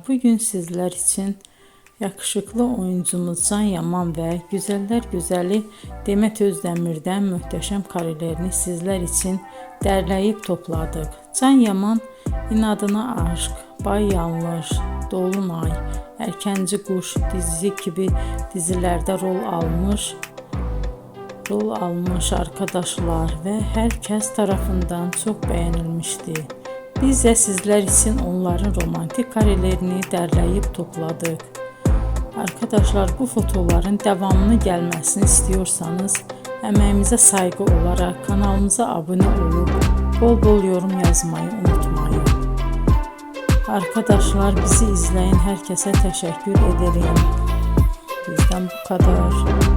bugün sizler için yakışıklı oyuncumuz Can Yaman ve güzeller güzeli Demet Özdemir'den muhteşem karelerini sizler için derleyip topladık. Can Yaman İnadına Aşk, Bay Yanlış, Dolunay, Erkenci Kuş dizi gibi dizilerde rol almış arkadaşlar ve herkes tarafından çok beğenilmişti. Biz de sizler için onların romantik karelerini derleyip topladık. Arkadaşlar, bu fotoların devamını gelmesini istiyorsanız emeğimize saygı olarak kanalımıza abone olup bol bol yorum yazmayı unutmayın. Arkadaşlar, bizi izleyen herkese teşekkür ederim. Bizden bu kadar.